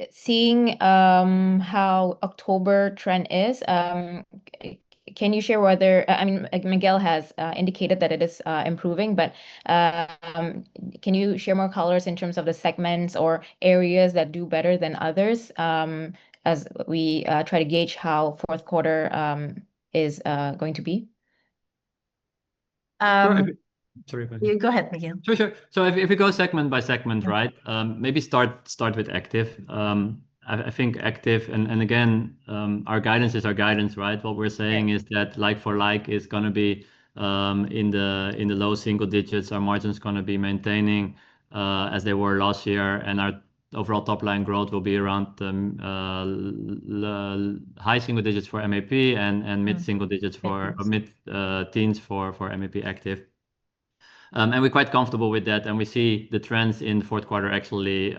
seeing how October trend is, can you share whether, I mean, Miguel has indicated that it is improving, but um, can you share more colors in terms of the segments or areas that do better than others, as we try to gauge how fourth quarter is going to be? Sure. Um, Sorry, if I you go ahead, Miguel. Sure, sure. So if we go segment by segment, right? Maybe start with active. I think active, and again, our guidance is our guidance, right? What we're saying Right. is that like for like is going to be in the low single digits. Our margin's going to be maintaining as they were last year, and our overall top line growth will be around high single digits for MAP and mid Mm, single digits for Makes mid teens for MAP active. And we're quite comfortable with that, and we see the trends in the fourth quarter actually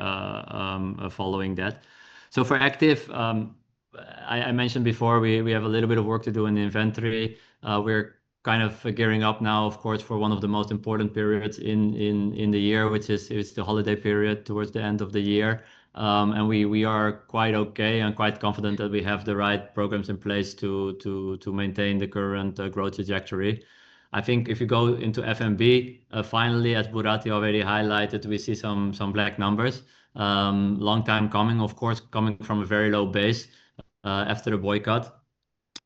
following that. So for active, I mentioned before we have a little bit of work to do in the inventory. We're kind of gearing up now, of course, for one of the most important periods in the year, which is the holiday period towards the end of the year. And we are quite okay and quite confident that we have the right programs in place to maintain the current growth trajectory. I think if you go into FMB, finally, as Burati already highlighted, we see some black numbers. Long time coming, of course, coming from a very low base after the boycott.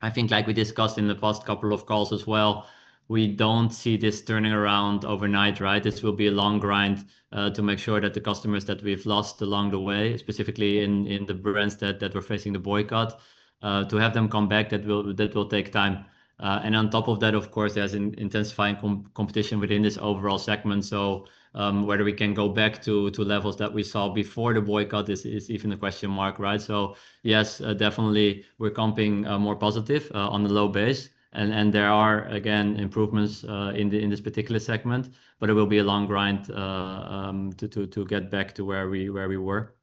I think, like we discussed in the past couple of calls as well, we don't see this turning around overnight, right? This will be a long grind to make sure that the customers that we've lost along the way, specifically in the brands that were facing the boycott, to have them come back, that will take time. And on top of that, of course, there's intensifying competition within this overall segment. So whether we can go back to levels that we saw before the boycott is even a question mark, right? So yes, definitely we're comping more positive on the low base, and there are again improvements in this particular segment, but it will be a long grind to get back to where we were.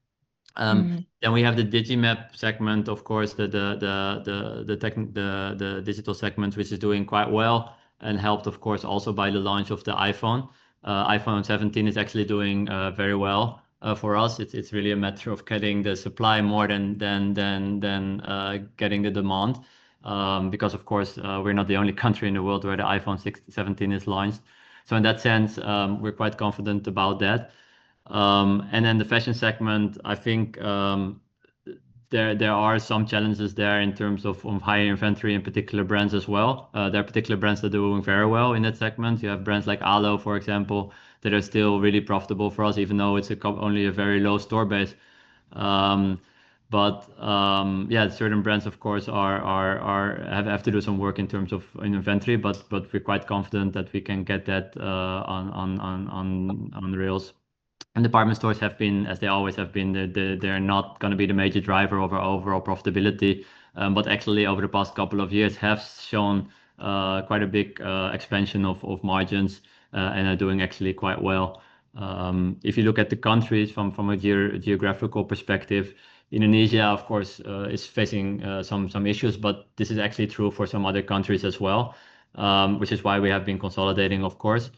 Mm, Then we have the Digimap segment, of course, the digital segment, which is doing quite well and helped, of course, also by the launch of the iPhone. iPhone 17 is actually doing very well for us. It's really a matter of getting the supply more than getting the demand, because of course we're not the only country in the world where the iPhone 17 is launched. So in that sense, we're quite confident about that. And then the fashion segment, I think there are some challenges there in terms of higher inventory in particular brands as well. There are particular brands that are doing very well in that segment. You have brands like Alo, for example, that are still really profitable for us, even though it's only a very low store base. Um, but yeah, certain brands, of course, have to do some work in terms of inventory, but we're quite confident that we can get that on the rails. And department stores have been, as they always have been, they're not going to be the major driver of our overall profitability. But actually, over the past couple of years, have shown quite a big expansion of margins and are doing actually quite well. If you look at the countries from a geographical perspective, Indonesia, of course, is facing some issues, but this is actually true for some other countries as well, which is why we have been consolidating, of course.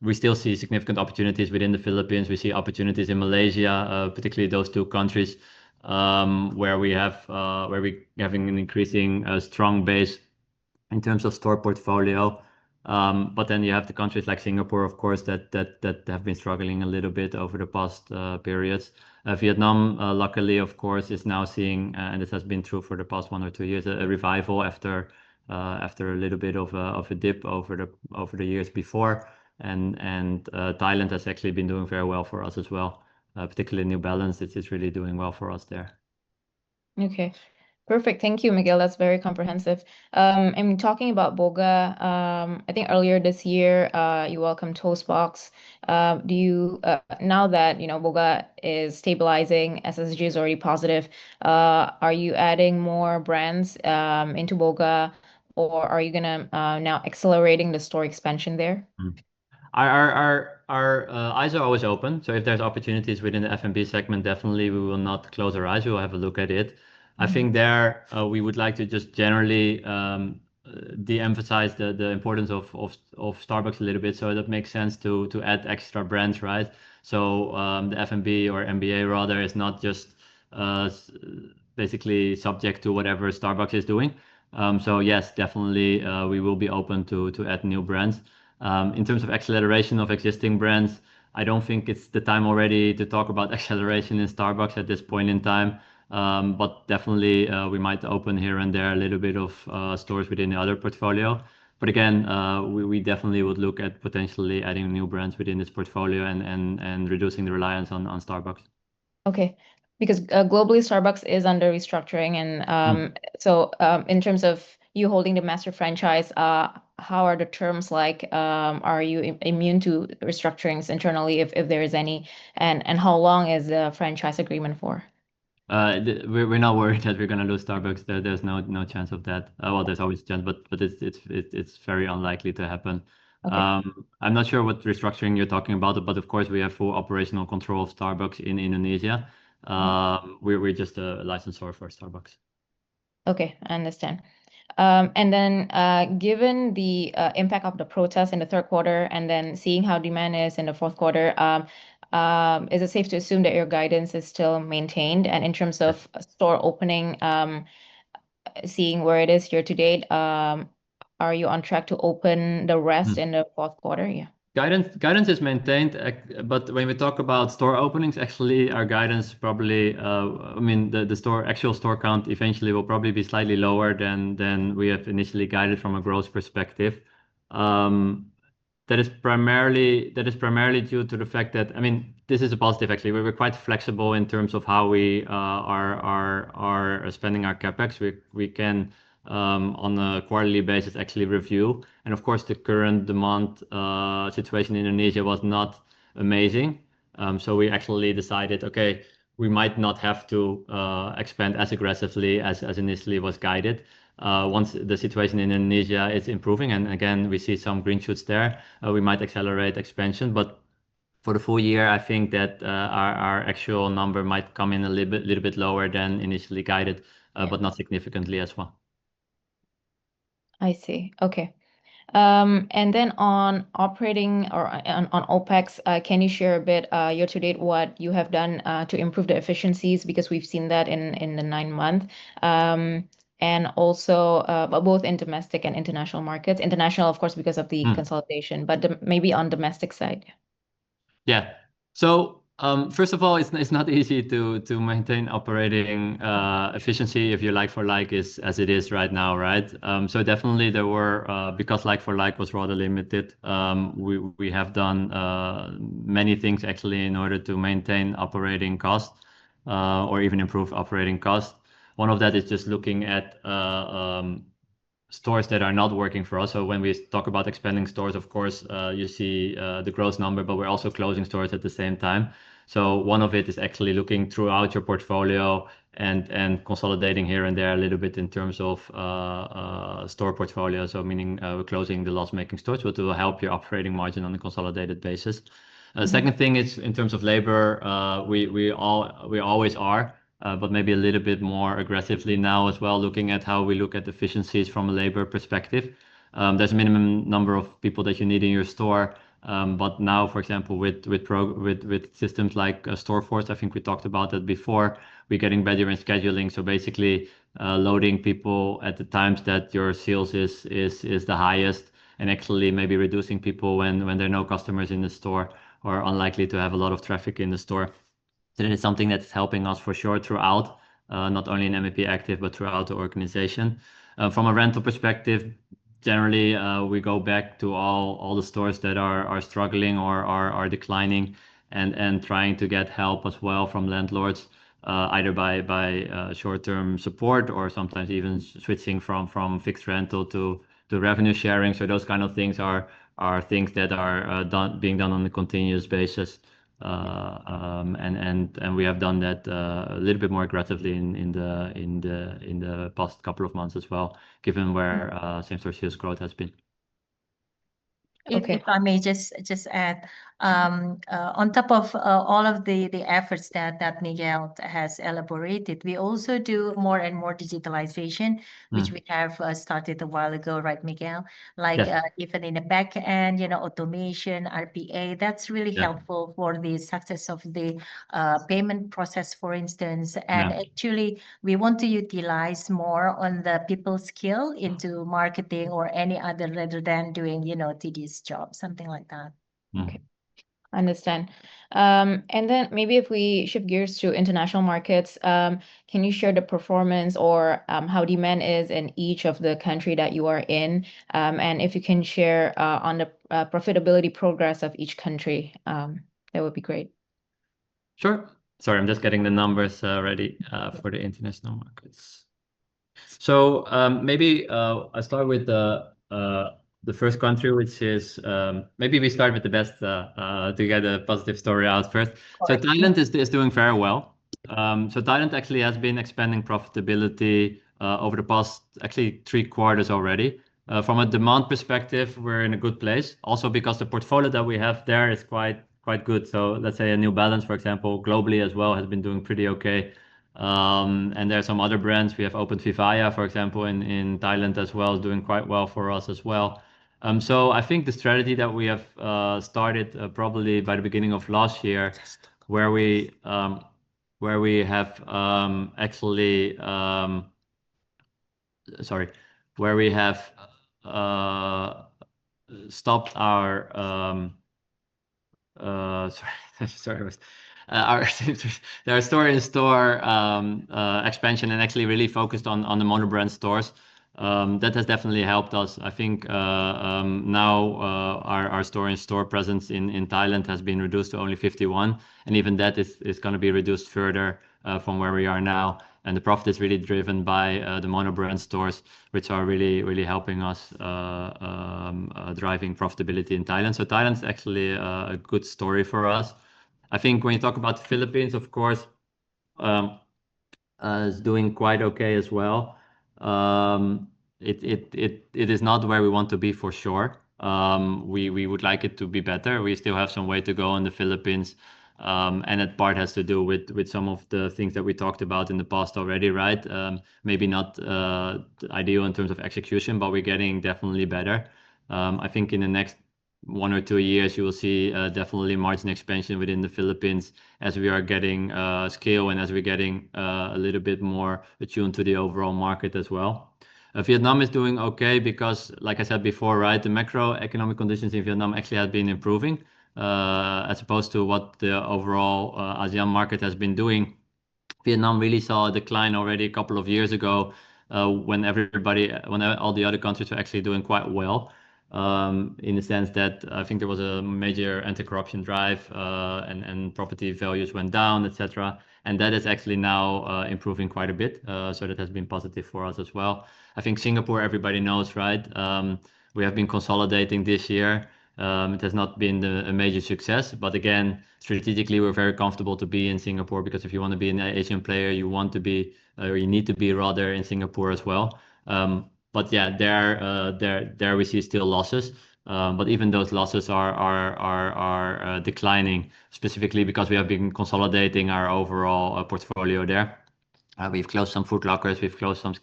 We still see significant opportunities within the Philippines. We see opportunities in Malaysia, particularly those two countries, where we're having an increasing strong base in terms of store portfolio. But then you have the countries like Singapore, of course, that have been struggling a little bit over the past periods. Vietnam, luckily, of course, is now seeing, and this has been true for the past 1 or 2 years, a revival after a little bit of a dip over the years before. And Thailand has actually been doing very well for us as well, particularly New Balance. It's really doing well for us there. okay. Perfect. Thank you, Miguel. That's very comprehensive. And talking about Boga, I think earlier this year, you welcomed Toastbox. Do you, now that, Boga is stabilizing, SSG is already positive, are you adding more brands into Boga, or are you gonna now accelerating the store expansion there? Our eyes are always open. So if there's opportunities within the F&B segment, definitely we will not close our eyes. We will have a look at it. I Mhm. think there we would like to just generally de-emphasize the importance of Starbucks a little bit. So that makes sense to add extra brands, right? So the F&B or MBA rather is not just basically subject to whatever Starbucks is doing. So yes, definitely we will be open to add new brands. In terms of acceleration of existing brands, I don't think it's the time already to talk about acceleration in Starbucks at this point in time. But definitely we might open here and there a little bit of stores within the other portfolio. But again, we definitely would look at potentially adding new brands within this portfolio and reducing the reliance on Starbucks. Okay. Because globally, Starbucks is under restructuring. And Mm. in terms of you holding the master franchise, how are the terms like? Are you immune to restructurings internally if there is any? And how long is the franchise agreement for? We're not worried that we're gonna lose Starbucks. There's no chance of that. Well, there's always a chance, but it's very unlikely to happen. Okay. I'm not sure what restructuring you're talking about, but of course we have full operational control of Starbucks in Indonesia. Mhm. We're just a licensor for Starbucks. Okay, I understand. And then, given the impact of the protests in the third quarter, and then seeing how demand is in the fourth quarter, is it safe to assume that your guidance is still maintained? And in terms Yes. of store opening, seeing where it is year to date, are you on track to open the rest in the fourth quarter? Yeah. Guidance is maintained, but when we talk about store openings, actually our guidance probably, I mean the actual store count eventually will probably be slightly lower than we have initially guided from a growth perspective. Um, that is primarily due to the fact that, I mean, this is a positive actually. We were quite flexible in terms of how we are spending our capex. We can on a quarterly basis actually review. And of course, the current demand situation in Indonesia was not amazing. So we actually decided, okay, we might not have to expand as aggressively as initially was guided. Once the situation in Indonesia is improving, and again, we see some green shoots there, we might accelerate expansion. But for the full year, I think that our actual number might come in a little bit lower than initially guided, Yeah. but not significantly as well. I see. Okay. And then on operating or on OpEx, can you share a bit year to date what you have done to improve the efficiencies? Because we've seen that in the 9 month. And also but both in domestic and international markets. International, of course, because of the Hmm. consolidation, but maybe on domestic side. Yeah. So first of all, it's not easy to maintain operating efficiency if your like for like is as it is right now, right? So definitely there were because like for like was rather limited. We have done many things actually in order to maintain operating costs or even improve operating costs. One of that is just looking at stores that are not working for us. So when we talk about expanding stores, of course, you see the growth number, but we're also closing stores at the same time. So one of it is actually looking throughout your portfolio and consolidating here and there a little bit in terms of store portfolio. So meaning we're closing the loss-making stores, which will help your operating margin on a consolidated basis. Mhm. Second thing is in terms of labor, we always are but maybe a little bit more aggressively now as well, looking at how we look at efficiencies from a labor perspective. There's a minimum number of people that you need in your store. But now, for example, with systems like Storeforce, I think we talked about that before, we're getting better in scheduling. So basically, loading people at the times that your sales is the highest, and actually maybe reducing people when there are no customers in the store or unlikely to have a lot of traffic in the store. So that is something that's helping us for sure throughout, not only in MAP Active, but throughout the organization. From a rental perspective, generally, we go back to all the stores that are struggling or are declining and trying to get help as well from landlords, either by short-term support or sometimes even switching from fixed rental to revenue sharing. So those kind of things are things that are being done on a continuous basis. And we have done that a little bit more aggressively in the past couple of months as well, given where same-store sales growth has been. If Okay. I may just add, on top of all of the efforts that Miguel has elaborated, we also do more and more digitalization, which Mm. we have started a while ago, right, Miguel? Like Yes. even in the back end, automation, RPA, that's really Yeah. helpful for the success of the payment process, for instance. And Yeah. actually, we want to utilize more on the people skill into marketing or any other rather than doing, tedious job, something like that. Mm. Okay. Understand. And then maybe if we shift gears to international markets, can you share the performance or how demand is in each of the country that you are in? And if you can share on the profitability progress of each country, that would be great. Sure. Sorry, I'm just getting the numbers ready for the international markets. So maybe I start with the first country, which is maybe we start with the best to get a positive story out first. Of So course. Thailand is doing very well. So Thailand actually has been expanding profitability over the past actually 3 quarters already. From a demand perspective, we're in a good place. Also because the portfolio that we have there is quite good. So let's say a New Balance, for example, globally as well has been doing pretty okay. And there are some other brands. We have opened Vivaya, for example, in Thailand as well, doing quite well for us as well. So I think the strategy that we have started probably by the beginning of last year, where we have actually sorry, where we have uh, stopped our sorry, sorry, our their store-in-store expansion and actually really focused on the monobrand stores. That has definitely helped us. I think now our store-in-store presence in Thailand has been reduced to only 51, and even that is going to be reduced further from where we are now. And the profit is really driven by the monobrand stores, which are really helping us driving profitability in Thailand. So Thailand's actually a good story for us. I think when you talk about the Philippines, of course, um, is doing quite okay as well. It is not where we want to be for sure. We would like it to be better. We still have some way to go in the Philippines. And that part has to do with some of the things that we talked about in the past already, right? Maybe not ideal in terms of execution, but we're getting definitely better. I think in the next 1 or 2 years, you will see definitely margin expansion within the Philippines as we are getting scale and as we're getting a little bit more attuned to the overall market as well. Vietnam is doing okay because, like I said before, right, the macroeconomic conditions in Vietnam actually have been improving as opposed to what the overall ASEAN market has been doing. Vietnam really saw a decline already a couple of years ago when all the other countries were actually doing quite well. In the sense that I think there was a major anti-corruption drive and property values went down, etc. And that is actually now improving quite a bit. So that has been positive for us as well. I think Singapore, everybody knows, right? We have been consolidating this year. It has not been a major success, but again, strategically, we're very comfortable to be in Singapore because if you want to be an Asian player, you want to be, or you need to be rather in Singapore as well. But yeah, there we see still losses. But even those losses are declining, specifically because we have been consolidating our overall portfolio there. We've closed some Foot Lockers, we've closed some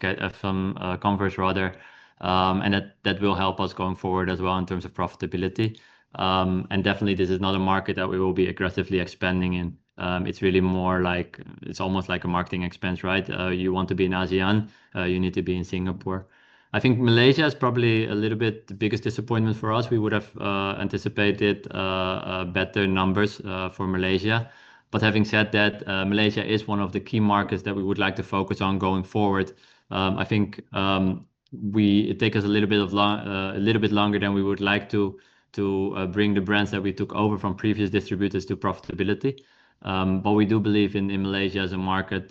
Converse rather, and that will help us going forward as well in terms of profitability. And definitely, this is not a market that we will be aggressively expanding in. It's really more like it's almost like a marketing expense, right? You want to be in ASEAN, you need to be in Singapore. I think Malaysia is probably a little bit the biggest disappointment for us. We would have anticipated better numbers for Malaysia. But having said that, Malaysia is one of the key markets that we would like to focus on going forward. I think it takes us a little bit longer than we would like to bring the brands that we took over from previous distributors to profitability. But we do believe in Malaysia as a market,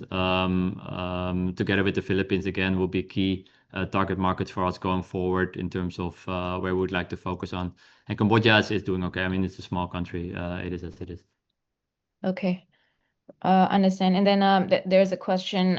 together with the Philippines again, will be key target markets for us going forward in terms of where we would like to focus on. And Cambodia is doing okay. I mean, it's a small country. It is as it is. Okay. Understand. And then there's a question